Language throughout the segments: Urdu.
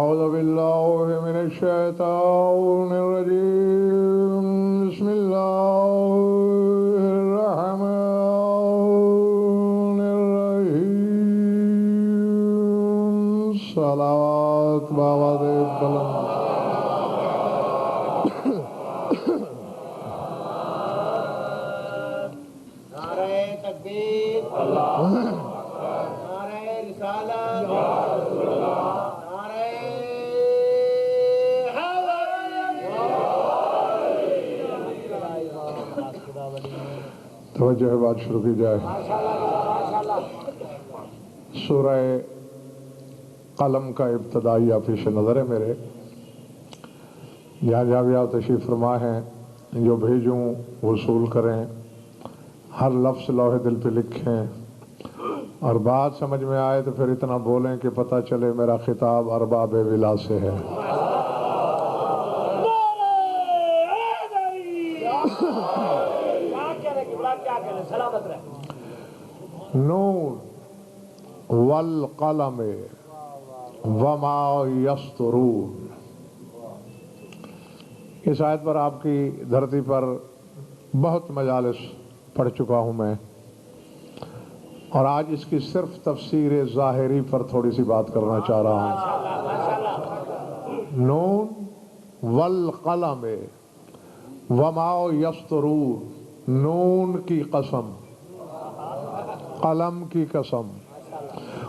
أعوذ بالله من الشيطان الرجيم بسم الله الرحمن الرحيم صلوات بابا بلند نعرہ تکبیر، نعرہ رسالت، نعرہ توجہ بات شروع کی جائے۔ سورہ قلم کا ابتدائیہ پیش نظر ہے میرے، جہاں جہاں بھی آپ تشریف فرما ہیں، جو بھیجوں وصول کریں، ہر لفظ لوح دل پہ لکھیں، اور بات سمجھ میں آئے تو پھر اتنا بولیں کہ پتہ چلے میرا خطاب ارباب ولا سے ہے۔ نون والقلم وما یسطرون، اس آیت پر آپ کی دھرتی پر بہت مجالس پڑھ چکا ہوں میں، اور آج اس کی صرف تفسیر ظاہری پر تھوڑی سی بات کرنا چاہ رہا ہوں۔ نون والقلم وما یسطرون، نون کی قسم، قلم کی قسم،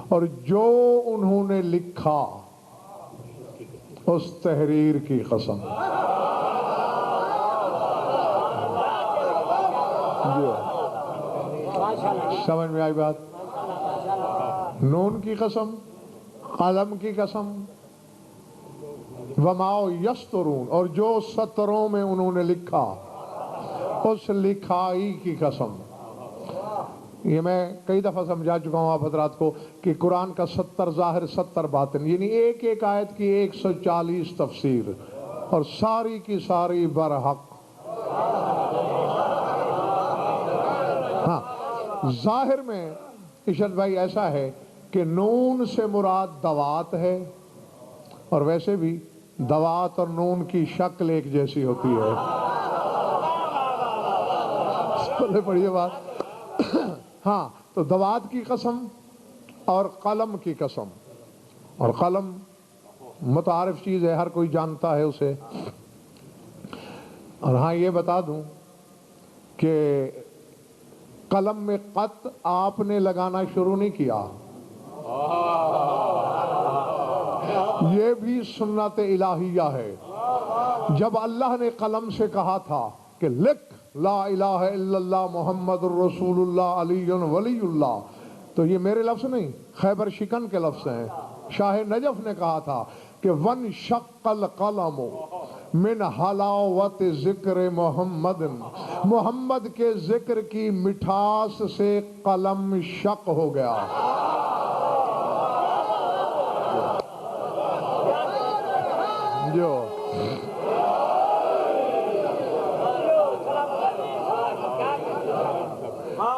اور جو انہوں نے لکھا اس تحریر کی قسم۔ سمجھ میں آئی بات؟ نون کی قسم، قلم کی قسم، وما یسطرون، اور جو سطروں میں انہوں نے لکھا اس لکھائی کی قسم۔ یہ میں کئی دفعہ سمجھا چکا ہوں آپ حضرات کو کہ قرآن کا 70 ظاہر 70 باطن، یعنی ایک ایک آیت کی 140 تفسیر، اور ساری کی ساری برحق۔ ہاں، ظاہر میں ارشد بھائی ایسا ہے کہ نون سے مراد دوات ہے، اور ویسے بھی دوات اور نون کی شکل ایک جیسی ہوتی ہے۔ سنیں پڑھیے بات۔ ہاں، تو دوات کی قسم اور قلم کی قسم، اور قلم متعارف چیز ہے، ہر کوئی جانتا ہے اسے۔ اور ہاں یہ بتا دوں کہ قلم میں قط آپ نے لگانا شروع نہیں کیا، یہ بھی سنت الہیہ ہے۔ جب اللہ نے قلم سے کہا تھا کہ لکھ لا الہ الا اللہ محمد الرسول اللہ علی ولی اللہ، تو یہ میرے لفظ نہیں، خیبر شکن کے لفظ ہیں۔ شاہ نجف نے کہا تھا کہ وَانشَقَّ الْقَلَمُ من حلاوت ذکر محمد، محمد کے ذکر کی مٹھاس سے قلم شق ہو گیا۔ جو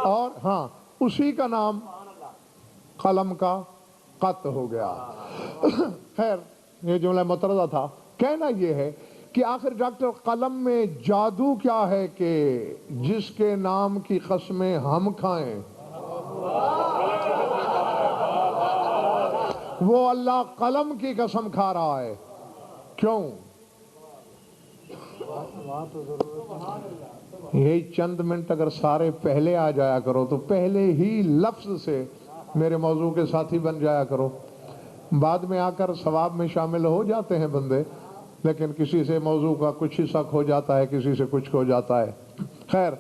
اور ہاں، اسی کا نام قلم کا قط ہو گیا۔ خیر، یہ جملہ مترجہ تھا۔ کہنا یہ ہے کہ آخر ڈاکٹر قلم میں جادو کیا ہے کہ جس کے نام کی قسمیں ہم کھائیں، وہ اللہ قلم کی قسم کھا رہا ہے۔ کیوں؟ یہی چند منٹ اگر سارے پہلے آ جایا کرو تو پہلے ہی لفظ سے میرے موضوع کے ساتھی بن جایا کرو۔ بعد میں آ کر ثواب میں شامل ہو جاتے ہیں بندے، لیکن کسی سے موضوع کا کچھ حصہ کھو جاتا ہے، کسی سے کچھ کھو جاتا ہے۔ خیر،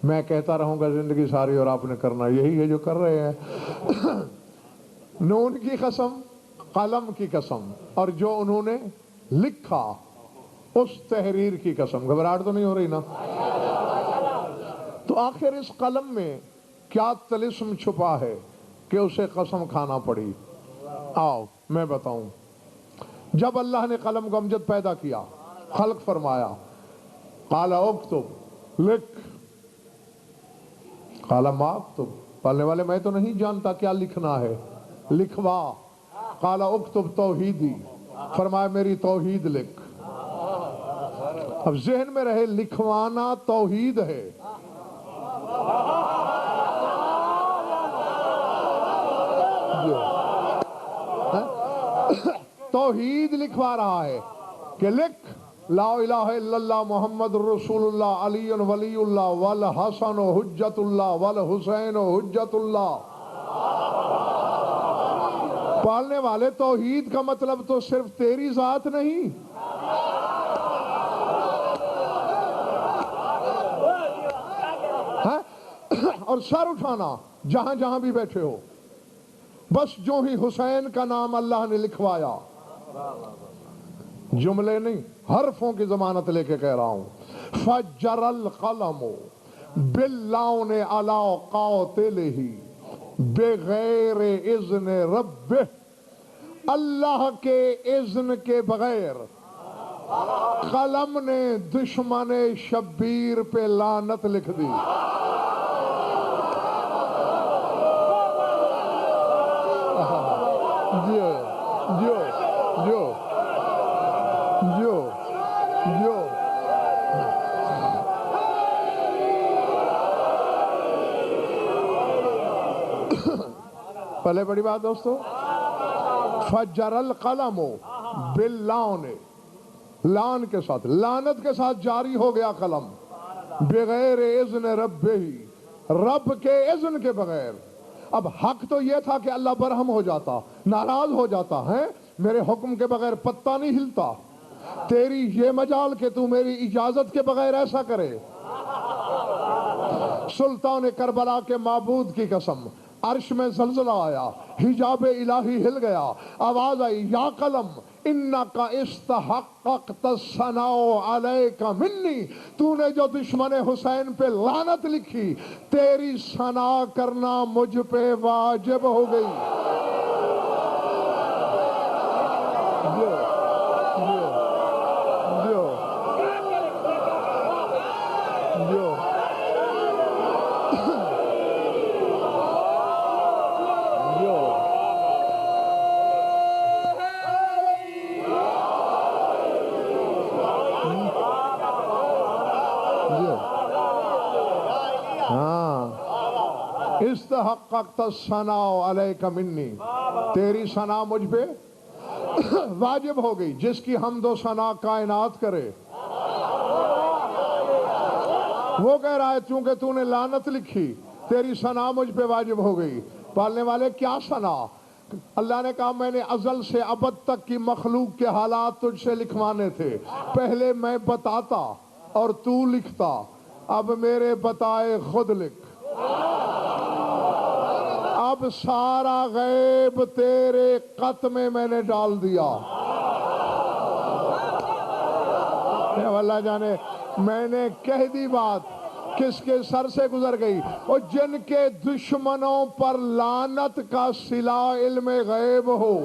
میں کہتا رہوں گا زندگی ساری، اور آپ نے کرنا یہی ہے جو کر رہے ہیں۔ نون کی قسم، قلم کی قسم، اور جو انہوں نے لکھا اس تحریر کی قسم۔ گھبراہٹ تو نہیں ہو رہی نا؟ تو آخر اس قلم میں کیا طلسم چھپا ہے کہ اسے قسم کھانا پڑی؟ آؤ میں بتاؤں۔ جب اللہ نے قلم کو امجد پیدا کیا، خلق فرمایا، قال اکتب، لکھ، قال ما اکتب، پڑھنے والے میں تو نہیں جانتا کیا لکھنا ہے، لکھوا۔ قال اکتب توحیدی، فرمایا میری توحید لکھ۔ اب ذہن میں رہے لکھوانا توحید ہے۔ توحید لکھوا رہا ہے کہ لکھ لا الہ الا اللہ محمد رسول اللہ علی ولی اللہ والحسن حجت اللہ والحسین حجت اللہ۔ پالنے والے توحید کا مطلب تو صرف تیری ذات نہیں، اور سر اٹھانا جہاں جہاں بھی بیٹھے ہو، بس جو ہی حسین کا نام اللہ نے لکھوایا، جملے نہیں حرفوں کی ضمانت لے کے کہہ رہا ہوں، فجر القلم باللون علی قاتلہ بغیر اذن ربہ، اللہ کے اذن کے بغیر قلم نے دشمن شبیر پہ لعنت لکھ دی۔ جو جو جو جو جو پہلے بڑی بات دوستو، فجر القلم باللعن، لعن کے ساتھ لعنت کے ساتھ جاری ہو گیا قلم، بغیر اذن ربہ، رب کے اذن کے بغیر۔ اب حق تو یہ تھا کہ اللہ برہم ہو جاتا، ناراض ہو جاتا ہے، میرے حکم کے بغیر پتہ نہیں ہلتا، تیری یہ مجال کہ تو میری اجازت کے بغیر ایسا کرے۔ سلطان کربلا کے معبود کی قسم، عرش میں زلزلہ آیا، حجاب الہی ہل گیا، آواز آئی یا قلم انکا استحققت الثناء علیک منی، تو نے جو دشمن حسین پہ لعنت لکھی، تیری ثنا کرنا مجھ پہ واجب ہو گئی۔ جو جو جو جو استحققت الثناء علیک منی، تیری ثنا مجھ پہ واجب ہو گئی۔ جس کی حمد و ثنا کائنات کرے، وہ کہہ رہا ہے چونکہ تو نے لعنت لکھی، تیری ثنا مجھ پہ واجب ہو گئی۔ پالنے والے کیا ثنا؟ اللہ نے کہا میں نے ازل سے ابد تک کی مخلوق کے حالات تجھ سے لکھوانے تھے، پہلے میں بتاتا اور تو لکھتا، اب میرے بتائے خود لکھ۔ اب سارا غیب تیرے قط میں نے ڈال دیا۔ اللہ جانے میں نے کہہ دی بات کس کے سر سے گزر گئی، اور جن کے دشمنوں پر لعنت کا صلہ علم غیب ہو۔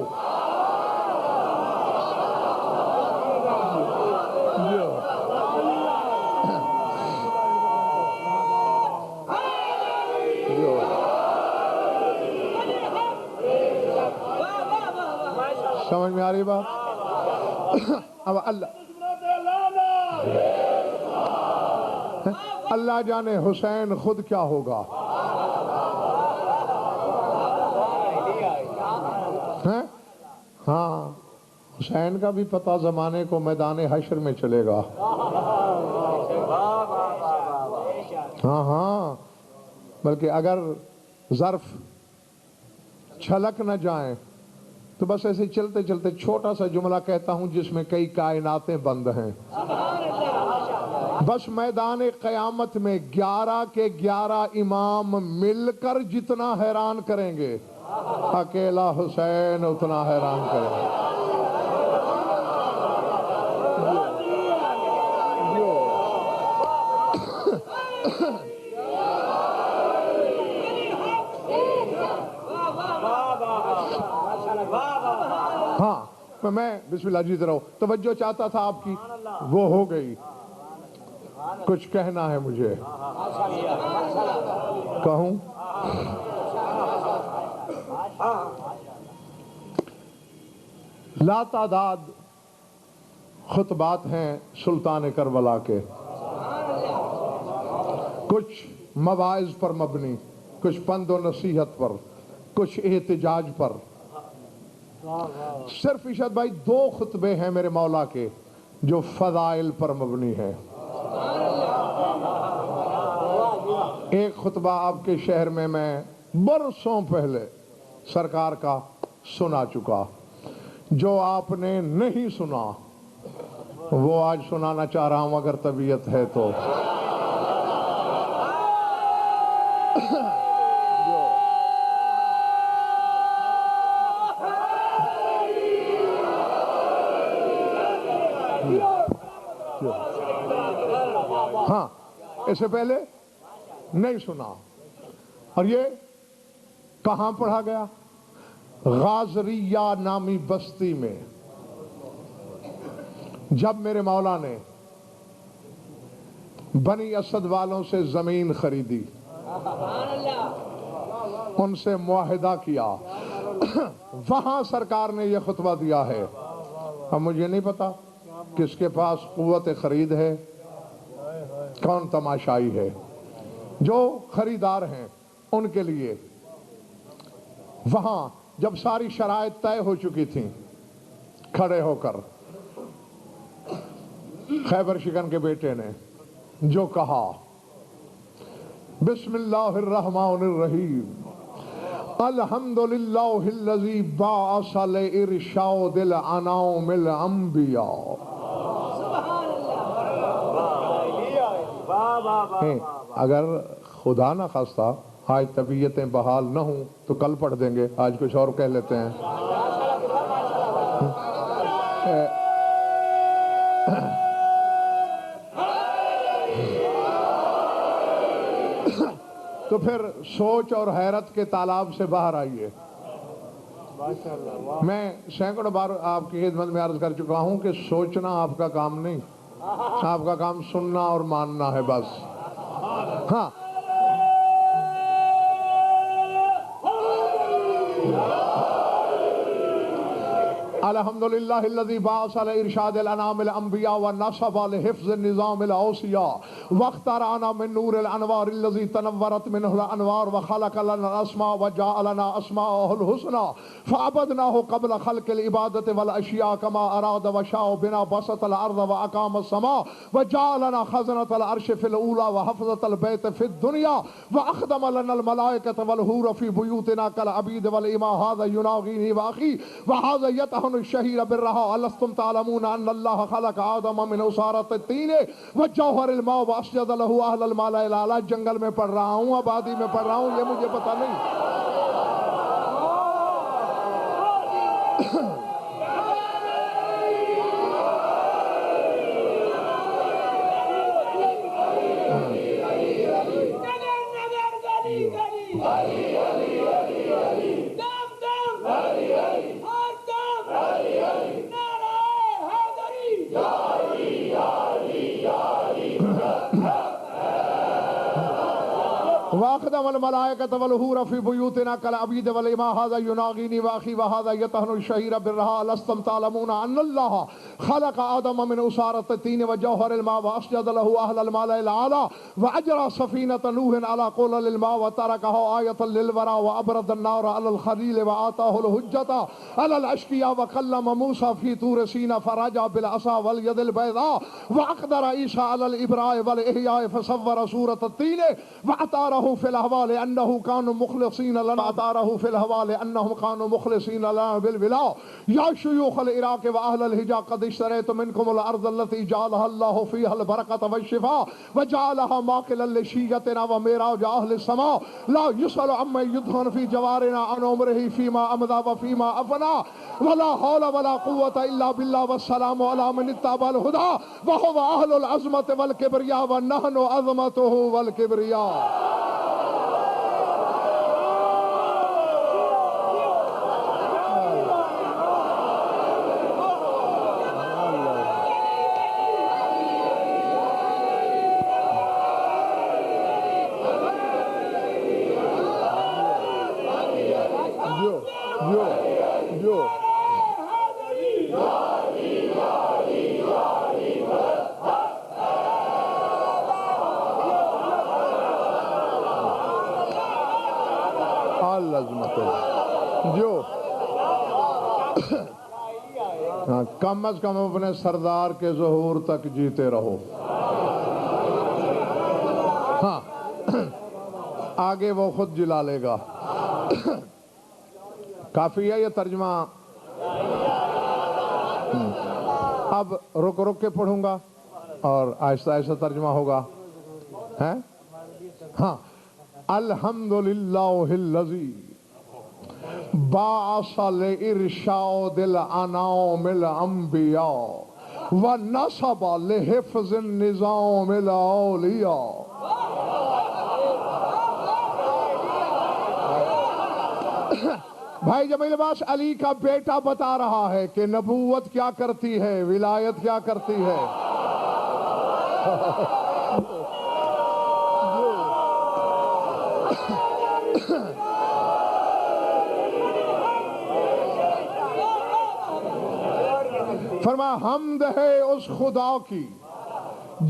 سمجھ میں آ رہی بات؟ اب اللہ جانے حسین خود کیا ہوگا۔ ہاں حسین کا بھی پتہ زمانے کو میدان حشر میں چلے گا۔ ہاں بلکہ اگر ظرف چھلک نہ جائیں تو بس ایسے چلتے چلتے چھوٹا سا جملہ کہتا ہوں جس میں کئی کائناتیں بند ہیں۔ بس میدان قیامت میں 11 کے 11 امام مل کر جتنا حیران کریں گے، اکیلا حسین اتنا حیران کرے گا۔ ہاں میں بسم اللہ جیت رہا ہوں، توجہ چاہتا تھا آپ کی، وہ ہو گئی۔ کچھ کہنا ہے مجھے، کہوں؟ لا تعداد خطبات ہیں سلطان کربلا کے، کچھ مواعظ پر مبنی، کچھ پند و نصیحت پر، کچھ احتجاج پر۔ صرف ارشاد بھائی 2 خطبے ہیں میرے مولا کے جو فضائل پر مبنی ہیں۔ ایک خطبہ آپ کے شہر میں برسوں پہلے سرکار کا سنا چکا، جو آپ نے نہیں سنا وہ آج سنانا چاہ رہا ہوں اگر طبیعت ہے تو۔ ہاں، اس سے پہلے نہیں سنا۔ اور یہ کہاں پڑھا گیا؟ غازریہ نامی بستی میں، جب میرے مولا نے بنی اسد والوں سے زمین خریدی، ان سے معاہدہ کیا، وہاں سرکار نے یہ خطبہ دیا ہے۔ اب مجھے نہیں پتا کس کے پاس قوت خرید ہے، کون تماشائی ہے۔ جو خریدار ہیں ان کے لیے وہاں جب ساری شرائط طے ہو چکی تھیں، کھڑے ہو کر خیبر شکن کے بیٹے نے جو کہا، بسم اللہ الرحمن الرحیم، الحمدللہ الذی بعث لارشاد الانام الانبیاء۔ اگر خدا نہ خواستہ آج طبیعتیں بحال نہ ہوں تو کل پڑھ دیں گے، آج کچھ اور کہہ لیتے ہیں۔ تو پھر سوچ اور حیرت کے تالاب سے باہر آئیے۔ میں سینکڑوں بار آپ کی خدمت میں عرض کر چکا ہوں کہ سوچنا آپ کا کام نہیں، آپ کا کام سننا اور ماننا ہے بس۔ ہاں، الحمدللہ الذی بعث لارشاد الانام الانبیاء ونصب لحفظ النظام الاوصیاء واخترعنا من نور الانوار الذی تنورت منه الانوار وخلق لنا الاسماء وجعلنا اسماءه الحسنى فعبدناه قبل خلق العبادة والاشیاء كما اراد وشاء بنا بسط الارض واقام السماء وجعلنا خزنة العرش في الاولى وحفظة البيت في الدنيا واخدم لنا الملائكة والحور في بيوتنا كالعبيد والإماء هذا يناغيني واخي وهذا يطهن الشهير بالرها ألستم تعلمون أن الله خلق آدم من عصارة الطين وجوهر الماء وأسجد له أهل الملأ الأعلى۔ جنگل میں پڑھ رہا ہوں، آبادی میں پڑھ رہا ہوں، یہ مجھے پتہ نہیں۔ واخدم الملائكة والحور في بيوتنا كالعبيد والإماء هذا يناغيني واخي وهذا يطهن الشهير بالرها ألستم تعلمون أن الله خلق آدم من عصارة الطين وجوهر الماء وأسجد له أهل الملأ الأعلى وأجرى سفينة نوح على قلل الماء وتركه آية للورى وأبرد النار على الخليل وآتاه الحجة على الأشقياء وكلم موسى في طور سيناء فرجع بالعصا واليد البيضاء وأقدر عيسى على الإبراء والإحياء فصور سورة الطين وأطاره في الهوى لأنه كانوا مخلصين لنا، أطاره في الهوى لأنهم كانوا مخلصين لنا بالولاء۔ يا شيوخ العراق وأهل الحجاز قد اشتريت منكم الأرض التي جعلها الله فيها البركة والشفاء وجعلها ماكلا لشيتنا وميراج أهل السماء لا يسأل عما يدهن في جوارنا عن عمره فيما أمضى وفيما أفنى ولا حول ولا قوة إلا بالله والسلام على من اتبع الهدى وهو أهل العظمة والكبرياء ونحن عظمته والكبرياء۔ العظمت جو کم از کم اپنے سردار کے ظہور تک جیتے رہو. ہاں آگے وہ خود جلا لے گا. کافی ہے یہ ترجمہ. اب رک رک کے پڑھوں گا اور آہستہ آہستہ ترجمہ ہوگا. ہاں الحمدللہ الذی بعث لإرشاد الانام الانبیاء ونصب لحفظ النظام الاولیاء. بھائی جمیل عباس علی کا بیٹا بتا رہا ہے کہ نبوت کیا کرتی ہے، ولایت کیا کرتی ہے. فرمایا حمد ہے اس خدا کی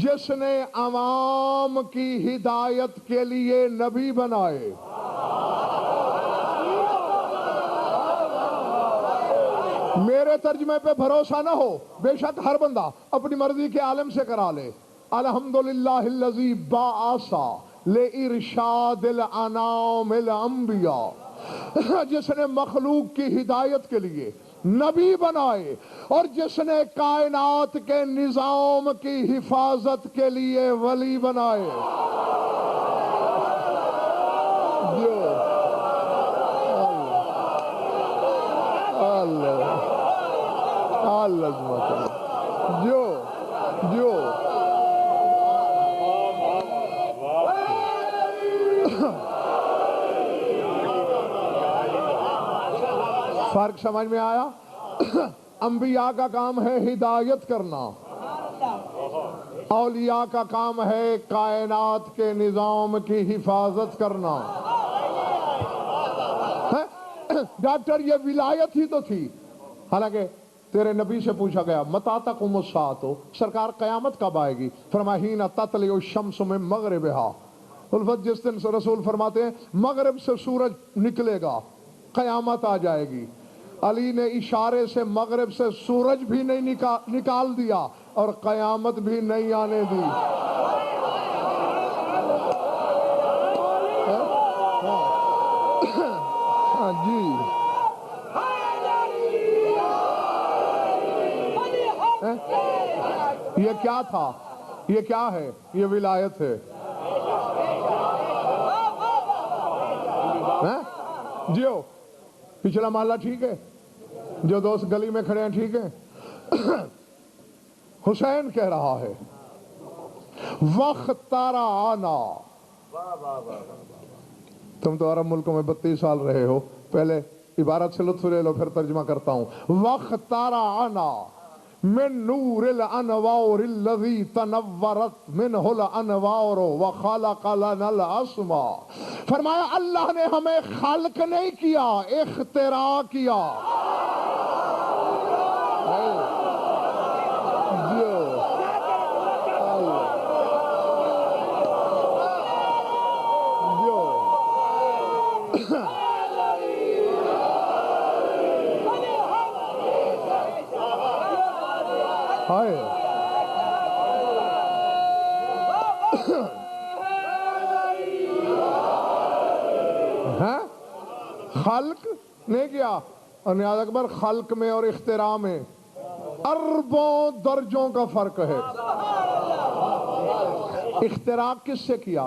جس نے عوام کی ہدایت کے لیے نبی بنائے. میرے ترجمے پہ بھروسہ نہ ہو، بے شک ہر بندہ اپنی مرضی کے عالم سے کرا لے. الحمدللہ الذی بعث لإرشاد الانام الانبیاء، جس نے مخلوق کی ہدایت کے لیے نبی بنائے اور جس نے کائنات کے نظام کی حفاظت کے لیے ولی بنائے. جو فرق سمجھ میں آیا؟ انبیاء کا کام ہے ہدایت کرنا، اولیاء کا کام ہے کائنات کے نظام کی حفاظت کرنا. ڈاکٹر یہ ولایت ہی تو تھی. حالانکہ تیرے نبی سے پوچھا گیا متی تقوم الساعۃ، سرکار قیامت کب آئے گی؟ فرمایا حین تطلع الشمس من مغربہا. الفت جس دن رسول فرماتے ہیں مغرب سے سورج نکلے گا قیامت آ جائے گی. علی نے اشارے سے مغرب سے سورج بھی نہیں نکال دیا اور قیامت بھی نہیں آنے دی. جی یہ کیا تھا؟ یہ کیا ہے؟ یہ ولایت ہے. جیو پچھلا محلہ ٹھیک ہے؟ جو دوست گلی میں کھڑے ہیں ٹھیک ہے؟ حسین کہہ رہا ہے وَاخْتَرَعَنَا. تم تو عرب ملکوں میں 32 سال رہے ہو، پہلے عبارت سے لطف لے لو پھر ترجمہ کرتا ہوں. وَاخْتَرَعَنَا من نور الانوار الذي تنورت منه الانوار وخلق لنا الاسماء. فرمایا اللہ نے ہمیں خلق نہیں کیا، اختراع کیا. خلق نہیں کیا. اور نیاز اکبر خلق میں اور اختراع میں اربوں درجوں کا فرق ہے. اختراع کس سے کیا؟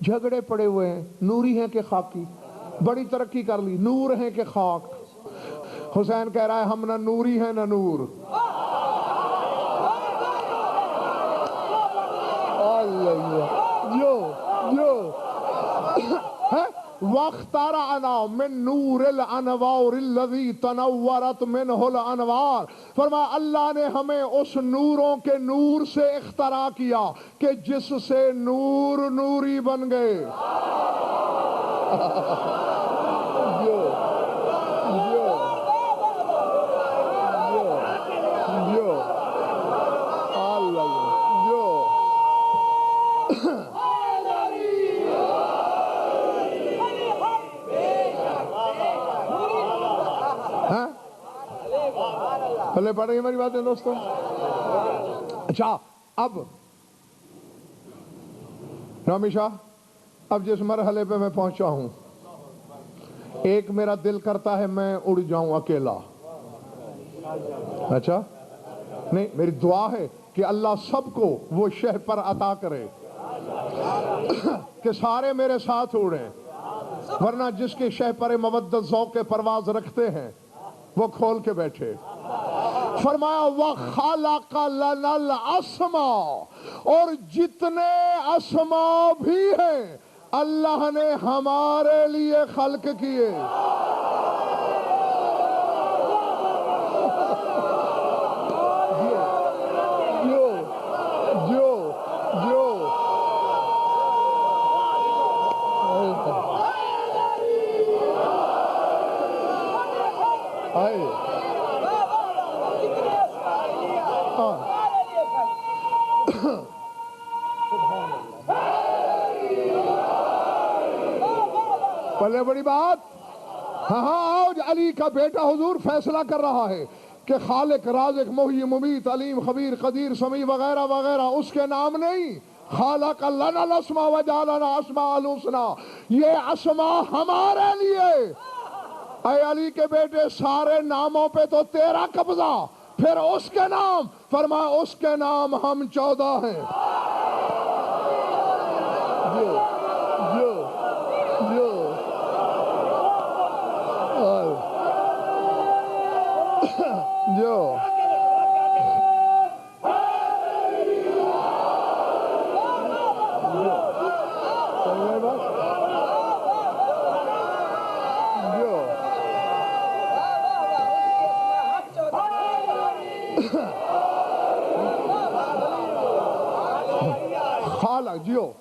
جھگڑے پڑے ہوئے ہیں، نوری ہیں کہ خاکی، بڑی ترقی کر لی، نور ہیں کہ خاک. حسین کہہ رہا ہے ہم نہ نوری ہیں نہ نور. وَاخْتَرَعْنَا مِن نُورِ الْأَنْوَارِ الَّذِي تَنَوَّرَتْ مِنْهُ الْأَنْوَارِ. فرمایا اللہ نے ہمیں اس نوروں کے نور سے اختراع کیا کہ جس سے نور نوری بن گئے. پلے پڑ رہی ہے میری باتیں دوستوں؟ اچھا اب رامی شاہ، اب جس مرحلے پہ میں پہنچا ہوں، ایک میرا دل کرتا ہے میں اڑ جاؤں اکیلا. اچھا نہیں، میری دعا ہے کہ اللہ سب کو وہ شہ پر عطا کرے کہ سارے میرے ساتھ اڑیں، ورنہ جس کی شہ پر مودت ذوق پرواز رکھتے ہیں وہ کھول کے بیٹھے. فرمایا وَخَلَقَ لَنَا الْأَسْمَاءَ، اور جتنے اسماء بھی ہیں اللہ نے ہمارے لیے خلق کیے. پہلے بڑی بات، ہاں آج علی کا بیٹا حضور فیصلہ کر رہا ہے کہ خالق، رازق، محیی، ممیت، علیم، خبیر، قدیر، سمیع وغیرہ وغیرہ اس کے نام نہیں. خالق لنا الاسماء وجعلنا اسماء الحسنى، یہ اسماء ہمارے لیے. اے علی کے بیٹے، سارے ناموں پہ تو تیرا قبضہ، پھر اس کے نام. فرمایا اس کے نام ہم 14 ہیں.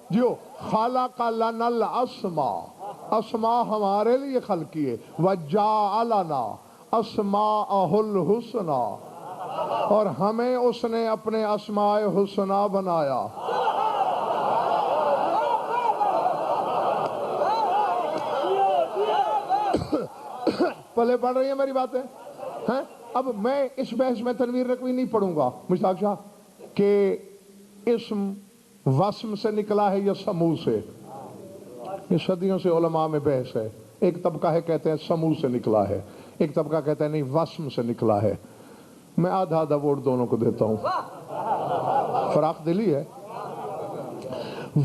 جیو خالق لنا الاسماء، اسماء ہمارے لیے خلق کیے. وجعلنا اسماءہ الحسنى، اور ہمیں اس نے اپنے اسماء حسنہ بنایا. پلے پڑھ رہی ہیں میری باتیں؟ اب میں اس بحث میں تنویر رقوی نہیں پڑھوں گا مشتاق شاہ کہ اسم وسم سے نکلا ہے یا سمو سے. یہ صدیوں سے علماء میں بحث ہے. ایک طبقہ ہے کہتے ہیں سمو سے نکلا ہے، ایک طبقہ کہتا ہے نہیں وسم سے نکلا ہے. میں آدھا آدھا ووٹ دونوں کو دیتا ہوں، فراخ دلی ہے.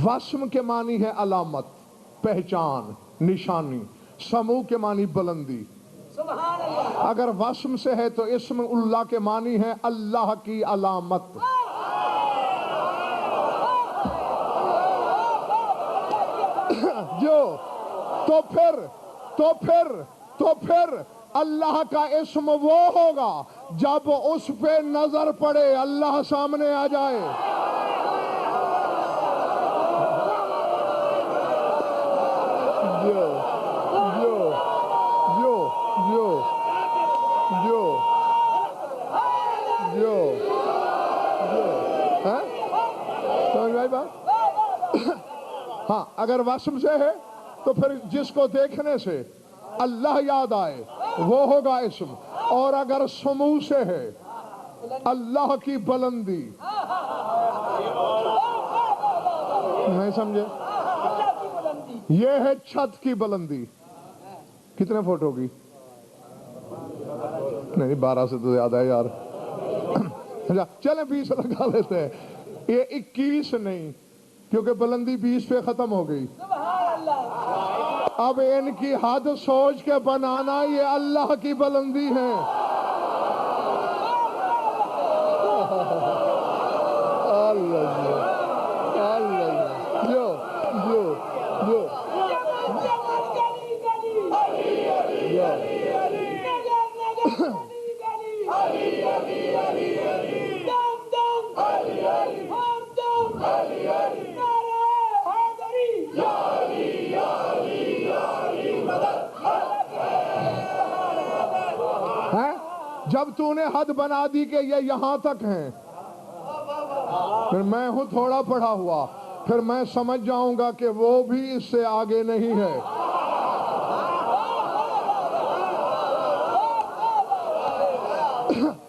وسم کے معنی ہے علامت، پہچان، نشانی. سمو کے معنی بلندی. اگر وسم سے ہے تو اسم اللہ کے معنی ہے اللہ کی علامت. جو تو پھر اللہ کا اسم وہ ہوگا جب اس پہ نظر پڑے اللہ سامنے آ جائے. جو سمجھ بھائی بات؟ ہاں اگر وسم سے ہے تو پھر جس کو دیکھنے سے اللہ یاد آئے وہ ہوگا اسم. اور اگر سمو سے ہے اللہ کی بلندی، نہیں سمجھے؟ یہ ہے چھت کی بلندی. کتنے فٹ ہوگی؟ نہیں 12 سے تو زیادہ ہے یار. چلیں 20 لگا لیتے ہیں. یہ 21 نہیں، کیونکہ بلندی 20 پہ ختم ہو گئی. اب ان کی حد سوچ کے بنانا یہ اللہ کی بلندی ہے. جب تو نے حد بنا دی کہ یہ یہاں تک ہیں، پھر میں ہوں تھوڑا پڑھا ہوا، پھر میں سمجھ جاؤں گا کہ وہ بھی اس سے آگے نہیں ہے.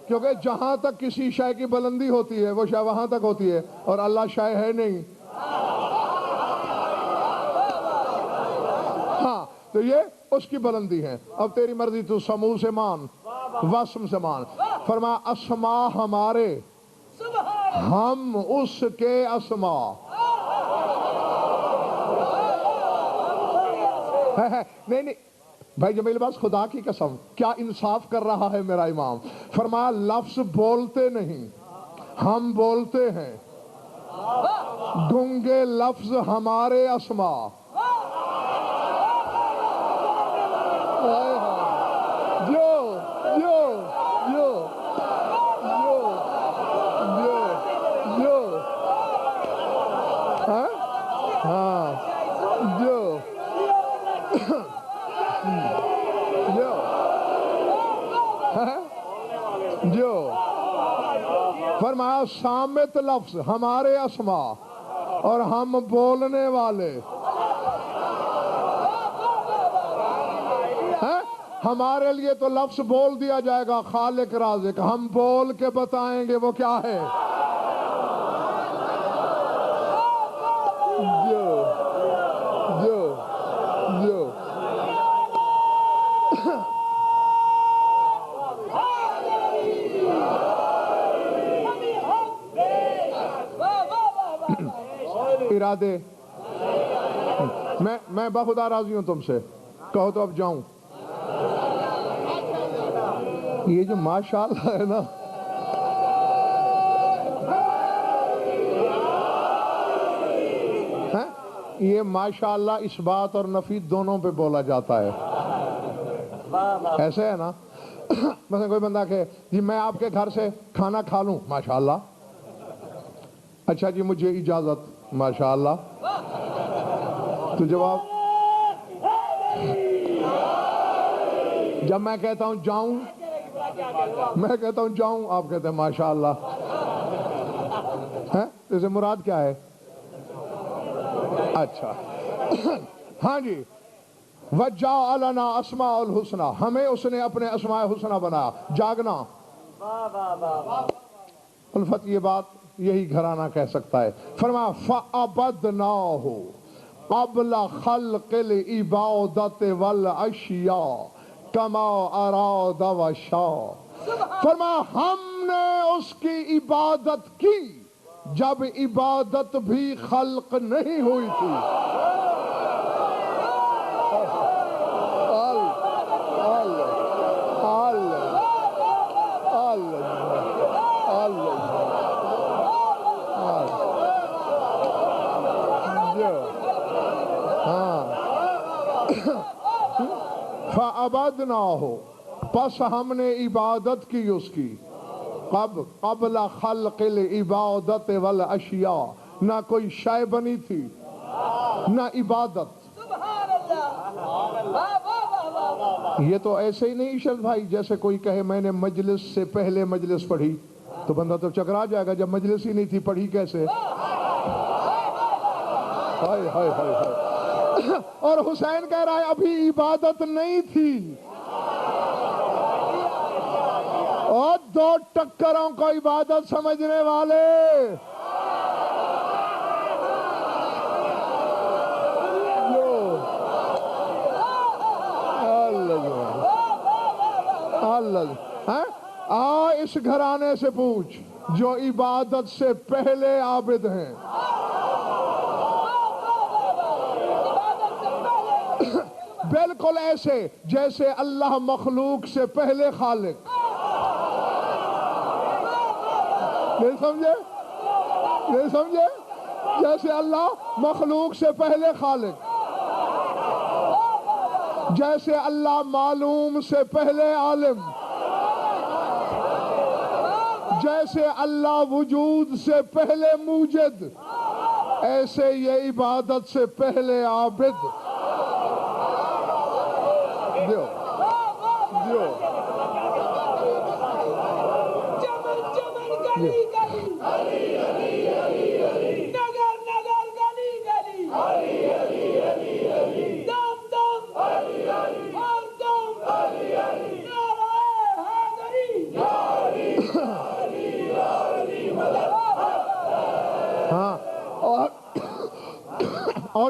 کیونکہ جہاں تک کسی شے کی بلندی ہوتی ہے وہ شے وہاں تک ہوتی ہے، اور اللہ شے ہے نہیں. ہاں تو یہ اس کی بلندی ہے. اب تیری مرضی، تو سمو سے مان، وسم سے مان. فرمایا اسماء ہمارے، ہم اس کے اسماء. نہیں نہیں بھائی جمیل باز، خدا کی قسم کیا انصاف کر رہا ہے میرا امام. فرمایا لفظ بولتے نہیں، ہم بولتے ہیں. گنگے لفظ ہمارے اسماء. جو جو جو جو جو جو ہاں جو جو فرمایا صامت لفظ ہمارے اسماء اور ہم بولنے والے. ہمارے لیے تو لفظ بول دیا جائے گا خالق رازق، ہم بول کے بتائیں گے وہ کیا ہے. جو جو جو ارادے. میں بخدا راضی ہوں تم سے، کہو تو اب جاؤں. یہ جو ماشاءاللہ ہے نا، یہ ماشاءاللہ اس بات اور نفی دونوں پہ بولا جاتا ہے. ایسے ہے نا، مثلا کوئی بندہ کہ جی میں آپ کے گھر سے کھانا کھا لوں، ماشاءاللہ. اچھا جی مجھے اجازت، ماشاءاللہ. تو جواب جب میں کہتا ہوں جاؤں، میں کہتا ہوں جاؤں، آپ کہتے ہیں ماشاءاللہ. اسے مراد کیا ہے؟ اچھا ہاں جی. وَجَعَلَنَا أَسْمَاءَ الْحُسْنَى، ہمیں اس نے اپنے اسماء حسنہ بنایا. جاگنا الفت، یہ بات یہی گھرانہ کہہ سکتا ہے. فرمایا فَعَبَدْنَاهُ قَبْلَ خَلْقِ الْعِبَادَةِ وَالْعَشْيَاءِ كَمَا أَرَادَ وَشَاءَ. فرمایا ہم نے اس کی عبادت کی جب عبادت بھی خلق نہیں ہوئی تھی. فَعَبَدْنَاهُ، پس ہم نے عبادت کی اس کی، قبل خلق العبادت والاشیاء، نہ کوئی شے بنی تھی نہ عبادت. یہ تو ایسے ہی نہیں عشرت بھائی، جیسے کوئی کہے میں نے مجلس سے پہلے مجلس پڑھی، تو بندہ تو چکرا جائے گا. جب مجلس ہی نہیں تھی پڑھی کیسے؟ ہائے ہائے ہائے ہائے. اور حسین کہہ رہا ہے ابھی عبادت نہیں تھی. اور دو ٹکروں کو عبادت سمجھنے والے، اس گھرانے سے پوچھ جو عبادت سے پہلے عابد ہیں. بالکل ایسے جیسے اللہ مخلوق سے پہلے خالق. نہیں سمجھے؟ نہیں سمجھے؟ جیسے اللہ مخلوق سے پہلے خالق، جیسے اللہ معلوم سے پہلے عالم، جیسے اللہ وجود سے پہلے موجد، ایسے یہ عبادت سے پہلے عابد. دیو دیو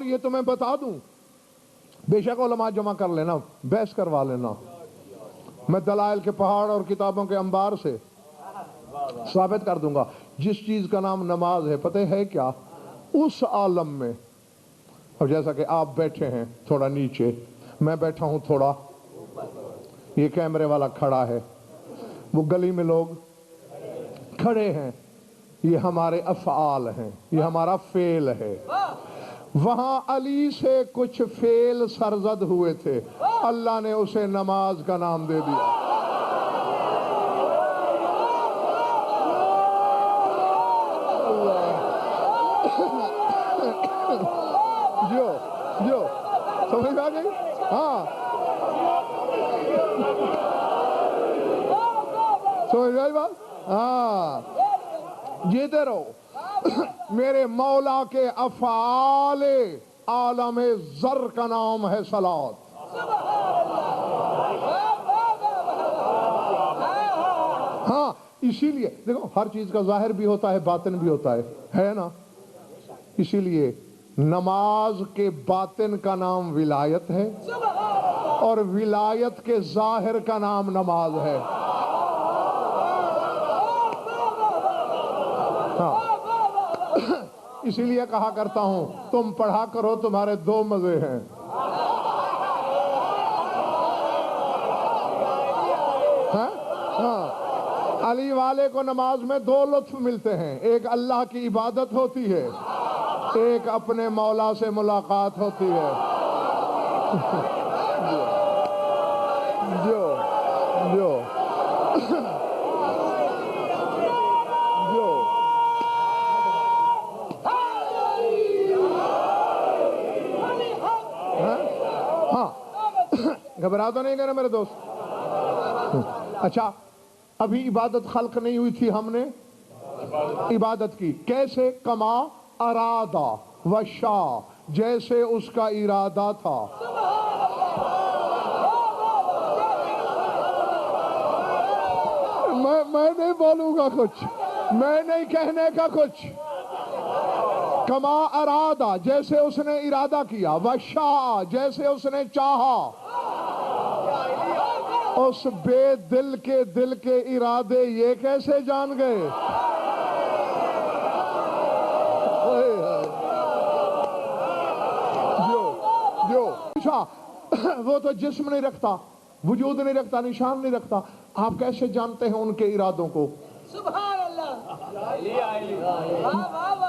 اور یہ تمہیں بتا دوں، بے شک علماء جمع کر لینا، بحث کروا لینا، میں دلائل کے پہاڑ اور کتابوں کے انبار سے ثابت کر دوں گا۔ جس چیز کا نام نماز ہے، پتہ ہے کیا؟ اس عالم میں، اور جیسا کہ آپ بیٹھے ہیں تھوڑا نیچے، میں بیٹھا ہوں تھوڑا، یہ کیمرے والا کھڑا ہے، وہ گلی میں لوگ کھڑے ہیں، یہ ہمارے افعال ہیں، یہ ہمارا فعل ہے۔ وہاں علی سے کچھ فعل سرزد ہوئے تھے، اللہ نے اسے نماز کا نام دے دیا۔ جو جو سمجھ آ گئی؟ ہاں سمجھ آئی بات؟ ہاں جیتے رہو۔ میرے مولا کے افعال عالم ذر کا نام ہے صلاۃ۔ ہاں اسی لیے دیکھو، ہر چیز کا ظاہر بھی ہوتا ہے، باطن بھی ہوتا ہے نا؟ اسی لیے نماز کے باطن کا نام ولایت ہے، اور ولایت کے ظاہر کا نام نماز ہے۔ ہاں اسی لیے کہا کرتا ہوں، تم پڑھا کرو، تمہارے دو مزے ہیں۔ ہاں علی والے کو نماز میں دو لطف ملتے ہیں، ایک اللہ کی عبادت ہوتی ہے، ایک اپنے مولا سے ملاقات ہوتی ہے۔ جو جو جو ہاں گھبرا تو نہیں کرے میرے دوست؟ اچھا ابھی عبادت خلق نہیں ہوئی تھی، ہم نے عبادت کی کیسے؟ کما ارادہ وشاء، جیسے اس کا ارادہ تھا۔ میں نہیں بولوں گا کچھ، میں نہیں کہنے کا کچھ۔ کما ارادہ، جیسے اس نے ارادہ کیا، وشاء، جیسے اس نے چاہا۔ اس بے دل کے دل کے ارادے یہ کیسے جان گئے؟ وہ تو جسم نہیں رکھتا، وجود نہیں رکھتا، نشان نہیں رکھتا، آپ کیسے جانتے ہیں ان کے ارادوں کو؟ سبحان اللہ۔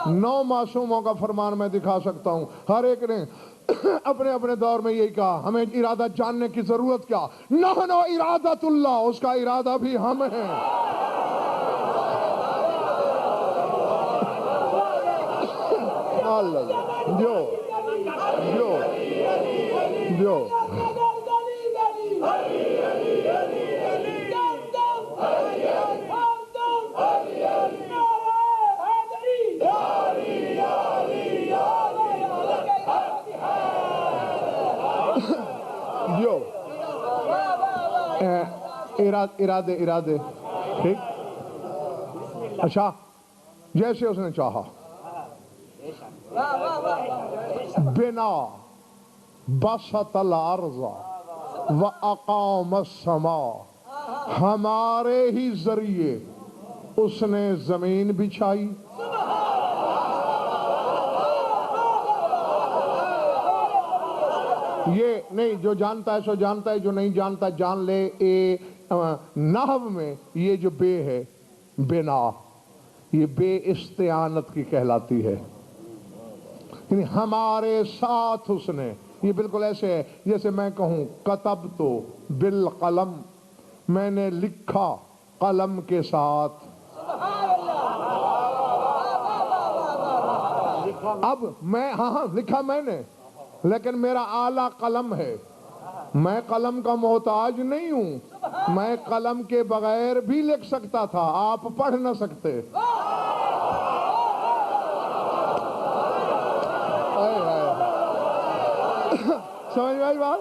9 معصوموں کا فرمان میں دکھا سکتا ہوں، ہر ایک نے اپنے اپنے دور میں یہی کہا، ہمیں ارادہ جاننے کی ضرورت کیا؟ نحن ارادت اللہ، اس کا ارادہ بھی ہم ہیں۔ جو جو جو جو ارادے ٹھیک۔ اچھا جیسے اس نے چاہا، بنا بسط الارض واقام السماء، ہمارے ہی ذریعے اس نے زمین بچھائی، یہ نہیں جو جانتا ہے سو جانتا ہے، جو نہیں جانتا جان لے۔ نحو میں یہ جو بے ہے، بنا، یہ بے استعانت کی کہلاتی ہے، یعنی ہمارے ساتھ اس نے، یہ بالکل ایسے ہے جیسے میں کہوں کتبت بالقلم، میں نے لکھا قلم کے ساتھ۔ اب میں ہاں لکھا میں نے، لیکن میرا آلہ قلم ہے، میں قلم کا محتاج نہیں ہوں، میں قلم کے بغیر بھی لکھ سکتا تھا، آپ پڑھ نہ سکتے۔ سمجھ میں آئی بات؟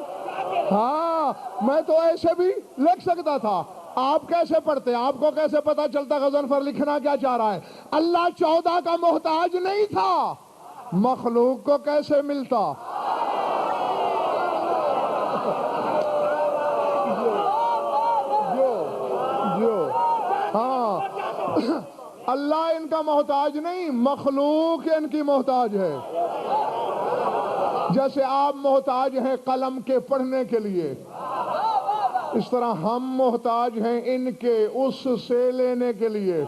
ہاں میں تو ایسے بھی لکھ سکتا تھا، آپ کیسے پڑھتے؟ آپ کو کیسے پتا چلتا غضنفر لکھنا کیا چاہ رہا ہے؟ اللہ 14 کا محتاج نہیں تھا، مخلوق کو کیسے ملتا؟ جو ہاں، اللہ ان کا محتاج نہیں، مخلوق ان کی محتاج ہے۔ جیسے آپ محتاج ہیں قلم کے پڑھنے کے لیے، اس طرح ہم محتاج ہیں ان کے اس سے لینے کے لیے۔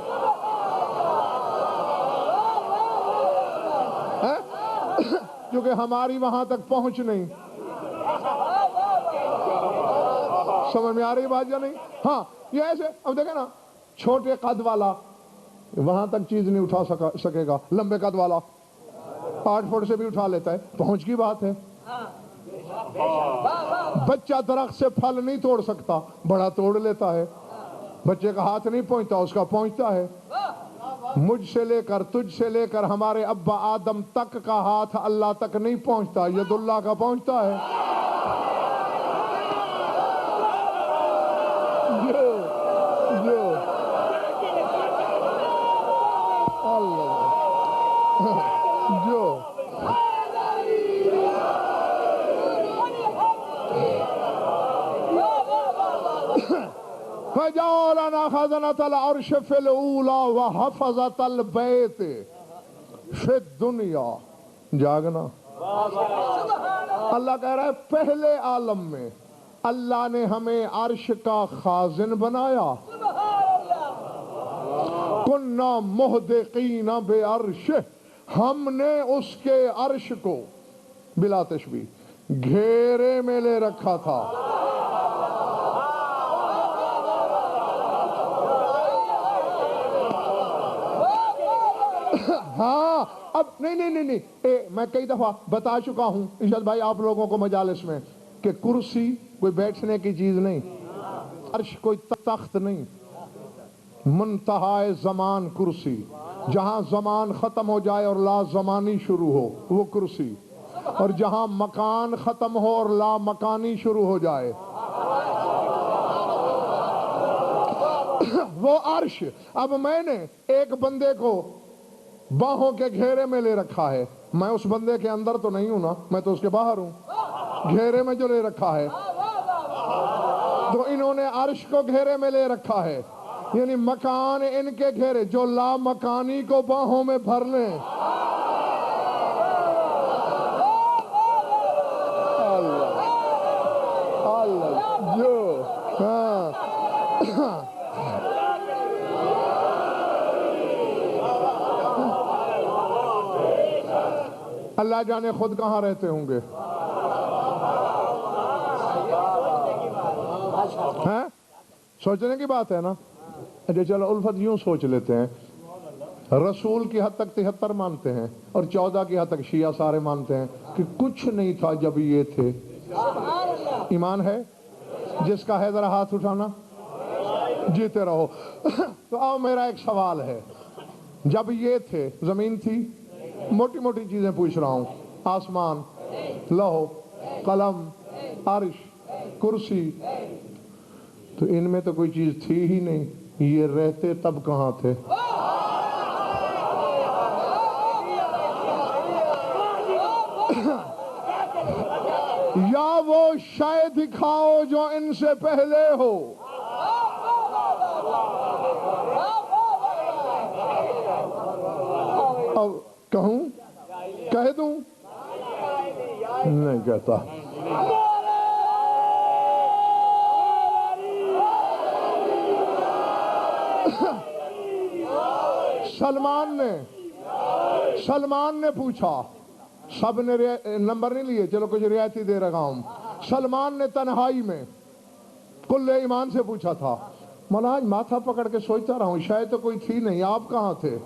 کیونکہ ہماری وہاں تک پہنچ نہیں۔ سمجھ میں آ رہی بات یا نہیں؟ ہاں، یہ ایسے اب دیکھیں نا، چھوٹے قد والا وہاں تک چیز نہیں اٹھا سکے گا، لمبے قد والا 8 فٹ سے بھی اٹھا لیتا ہے، پہنچ کی بات ہے۔ بچہ درخت سے پھل نہیں توڑ سکتا، بڑا توڑ لیتا ہے۔ بچے کا ہاتھ نہیں پہنچتا، اس کا پہنچتا ہے۔ مجھ سے لے کر، تجھ سے لے کر ہمارے ابا آدم تک کا ہاتھ اللہ تک نہیں پہنچتا، ید اللہ کا پہنچتا ہے۔ فَجَعَلَنَا خَزَنَةَ الْعَرْشِ فِي الْأُولَى وَحَفَظَةَ الْبَيْتِ فِي الدُّنْيَا۔ جاگنا، اللہ کہہ رہا ہے پہلے عالم میں اللہ نے ہمیں عرش کا خازن بنایا۔ کُنَّا مُحْدِقِينَ بِعَرْشِهِ، ہم نے اس کے عرش کو بلا تشبیہ گھیرے میں لے رکھا تھا۔ ہاں، اب نہیں، میں کئی دفعہ بتا چکا ہوں ارشاد بھائی آپ لوگوں کو مجالس میں، کہ کرسی کوئی بیٹھنے کی چیز نہیں، عرش کوئی تخت نہیں، منتہائے زمان کرسی، جہاں زمان ختم ہو جائے اور لا زمانی شروع ہو وہ کرسی، اور جہاں مکان ختم ہو اور لا مکانی شروع ہو جائے وہ عرش۔ اب میں نے ایک بندے کو باہوں کے گھیرے میں لے رکھا ہے، میں اس بندے کے اندر تو نہیں ہوں نا، میں تو اس کے باہر ہوں۔ گھیرے میں جو لے رکھا ہے، تو انہوں نے عرش کو گھیرے میں لے رکھا ہے، یعنی مکان ان کے گھیرے، جو لا مکانی کو باہوں میں بھر لیں۔ اللہ جو اللہ جانے خود کہاں رہتے ہوں گے۔ سوچنے کی بات ہے نا۔ اچھا چلو الفت یوں سوچ لیتے ہیں، رسول کی حد تک 73 مانتے ہیں اور 14 کی حد تک شیعہ سارے مانتے ہیں کہ کچھ نہیں تھا جب یہ تھے۔ ایمان ہے؟ جس کا ہے ذرا ہاتھ اٹھانا، جیتے رہو۔ تو اب میرا ایک سوال ہے، جب یہ تھے زمین تھی؟ موٹی موٹی چیزیں پوچھ رہا ہوں، آسمان، لوح، قلم، عرش، کرسی، تو ان میں تو کوئی چیز تھی ہی نہیں، یہ رہتے تب کہاں تھے؟ یا وہ شے دکھاؤ جو ان سے پہلے ہو۔ اب کہوں؟ کہہ دوں؟ نہیں کہتا۔ سلمان نے پوچھا، سب نے نمبر نہیں لیے، چلو کچھ رعایتی دے رہا ہوں۔ سلمان نے تنہائی میں کل ایمان سے پوچھا تھا، مولا آج ماتھا پکڑ کے سوچتا رہا ہوں شاید تو کوئی تھی نہیں، آپ کہاں تھے؟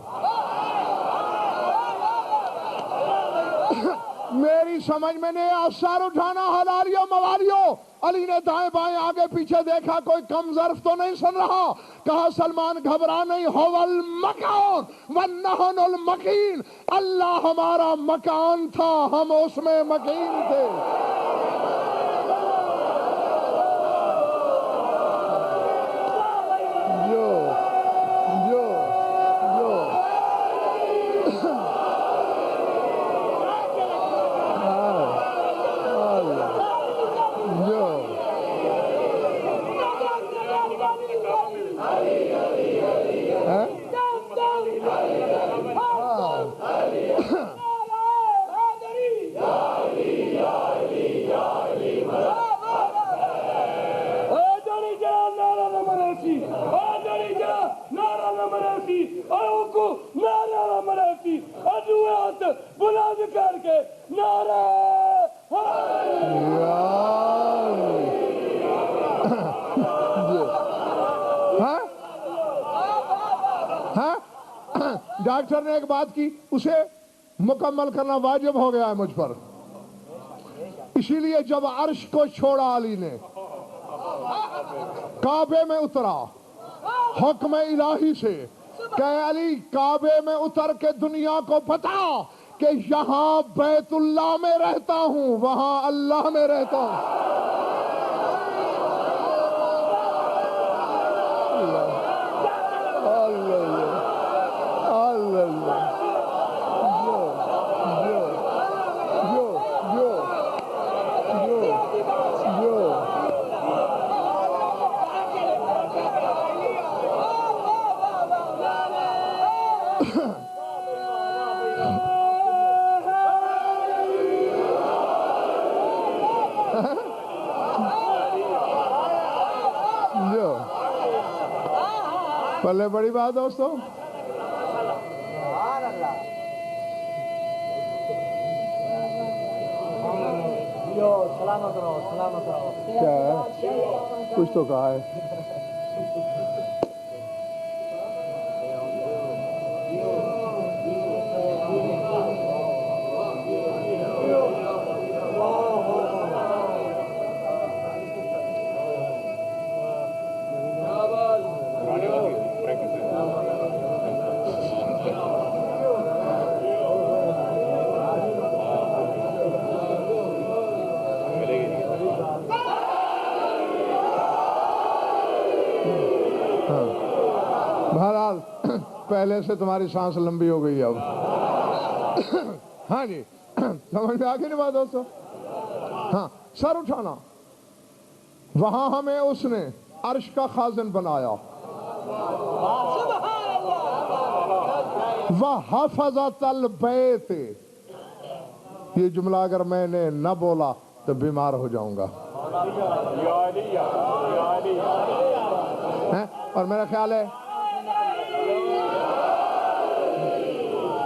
میری سمجھ میں نہیں، آثار اٹھانا حلالیوں موالیوں۔ علی نے دائیں بائیں آگے پیچھے دیکھا، کوئی کم ظرف تو نہیں سن رہا، کہا سلمان گھبرا نہیں، هو المکان ونحن المکین، اللہ ہمارا مکان تھا، ہم اس میں مکین تھے۔ ڈاکٹر نے ایک بات کی، اسے مکمل کرنا واجب ہو گیا ہے مجھ پر. اسی لیے جب عرش کو چھوڑا علی نے، کعبے میں اترا حکم الہی سے کہ علی کعبے میں اتر کے دنیا کو بتا کہ یہاں بیت اللہ میں رہتا ہوں، وہاں اللہ میں رہتا ہوں. پلے بڑی بات دوستو. سلامت رہو، سلامت رہو. کیا ہے؟ کچھ تو کہا ہے. بہرحال پہلے سے تمہاری سانس لمبی ہو گئی اب. ہاں جی سمجھ میں آگے نہیں بات دوستو. ہاں سر اٹھانا. وہاں ہمیں اس نے عرش کا خازن بنایا. وَحَفَظَتَ الْبَيْتِ. یہ جملہ اگر میں نے نہ بولا تو بیمار ہو جاؤں گا. اور میرا خیال ہے